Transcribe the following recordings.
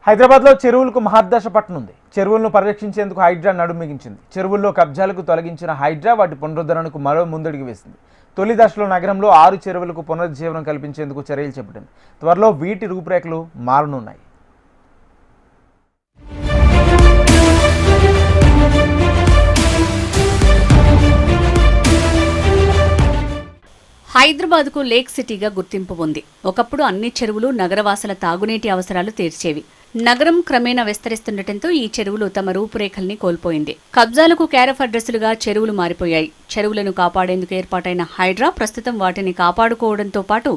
హైదరాబాద్లో చెరువులకు మహర్దశ పట్టనుంది. చెరువులను పరిరక్షించేందుకు హైడ్రా నడుం మిగించింది. చెరువుల్లో కబ్జాలకు తొలగించిన హైడ్రా వాటి పునరుద్ధరణకు మరో ముందడుగు వేసింది. తొలి దశలో నగరంలో 6 చెరువులకు పునరుజ్జీవనం కల్పించేందుకు చర్యలు చేపట్టింది. త్వరలో వీటి రూపురేఖలు మారనున్నాయి. హైదరాబాద్కు లేక్ సిటీగా గుర్తింపు ఉంది. ఒకప్పుడు అన్ని చెరువులు నగరవాసుల తాగునీటి అవసరాలు తీర్చేవి. నగరం క్రమేణా విస్తరిస్తుండటంతో ఈ చెరువులు తమ రూపురేఖల్ని కోల్పోయింది. కబ్జాలకు కేరఫ్ అడ్రస్లుగా చెరువులు మారిపోయాయి. చెరువులను కాపాడేందుకు ఏర్పాటైన హైడ్రా ప్రస్తుతం వాటిని కాపాడుకోవడంతో పాటు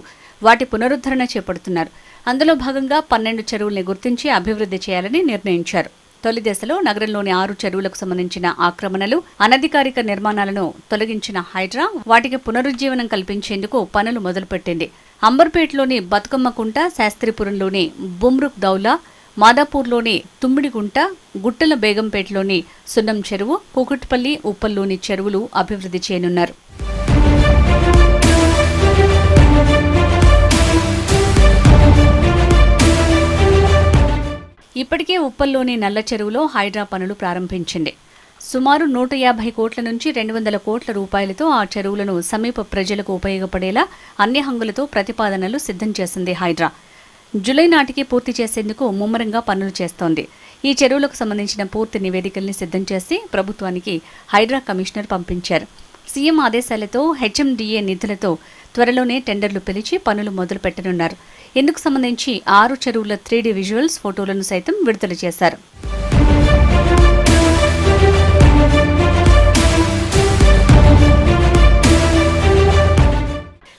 వాటి పునరుద్ధరణ చేపడుతున్నారు. అందులో భాగంగా 12 చెరువుల్ని గుర్తించి అభివృద్ధి చేయాలని నిర్ణయించారు. తొలి దశలో నగరంలోని 6 చెరువులకు సంబంధించిన ఆక్రమణలు, అనధికారిక నిర్మాణాలను తొలగించిన హైడ్రా వాటికి పునరుజ్జీవనం కల్పించేందుకు పనులు మొదలుపెట్టింది. అంబర్పేటలోని బతుకమ్మకుంట, శాస్త్రిపురంలోని బుమ్రుక్ దౌలా, మాదాపూర్లోని తుమ్మిడిగుంట, గుట్టల బేగంపేటలోని సున్నం చెరువు, కూకట్పల్లి, ఉప్పల్లోని చెరువులు అభివృద్ధి చేయనున్నారు. ఇప్పటికే ఉప్పల్లోని నల్ల చెరువులో హైడ్రా పనులు ప్రారంభించింది. సుమారు 150 కోట్ల నుంచి 200 కోట్ల రూపాయలతో ఆ చెరువులను సమీప ప్రజలకు ఉపయోగపడేలా అన్ని హంగులతో ప్రతిపాదనలు సిద్ధం చేసింది హైడ్రా. జూలై నాటికి పూర్తి చేసేందుకు ముమ్మరంగా పనులు చేస్తోంది. ఈ చెరువులకు సంబంధించిన పూర్తి నివేదికల్ని సిద్ధం చేసి ప్రభుత్వానికి హైడ్రా కమిషనర్ పంపించారు. సీఎం ఆదేశాలతో హెచ్ఎండిఏ నిధులతో త్వరలోనే టెండర్లు పిలిచి పనులు మొదలు పెట్టనున్నారు. ఇందుకు సంబంధించి 6 చెరువుల 3D విజువల్స్ ఫోటోలను సైతం విడుదల చేశారు.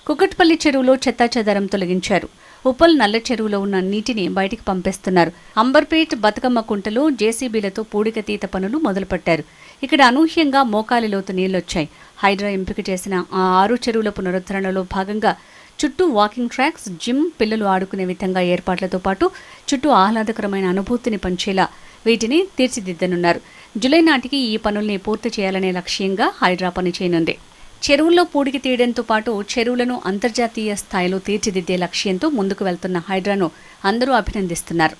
కుకట్పల్లి చెరువులో చెత్తాచెదారం తొలగించారు. ఉప్పల్ నల్ల చెరువులో ఉన్న నీటిని బయటికి పంపిస్తున్నారు. అంబర్పేట్, బతుకమ్మ కుంటలో జేసీబీలతో పూడికతీత పనులు మొదలుపెట్టారు. ఇక్కడ అనూహ్యంగా మోకాలి లోతు నీళ్లొచ్చాయి. హైడ్రా ఎంపిక చేసిన ఆ 6 చెరువుల పునరుద్ధరణలో భాగంగా చుట్టూ వాకింగ్ ట్రాక్స్, జిమ్, పిల్లలు ఆడుకునే విధంగా ఏర్పాట్లతో పాటు చుట్టూ ఆహ్లాదకరమైన అనుభూతిని పంచేలా వీటిని తీర్చిదిద్దనున్నారు. జూలై నాటికి ఈ పనుల్ని పూర్తి చేయాలనే లక్ష్యంగా హైడ్రా పనిచేయనుంది. చెరువుల్లో పూడికి తీయడంతో పాటు చెరువులను అంతర్జాతీయ స్థాయిలో తీర్చిదిద్దే లక్ష్యంతో ముందుకు వెళ్తున్న హైడ్రాను అందరూ అభినందిస్తున్నారు.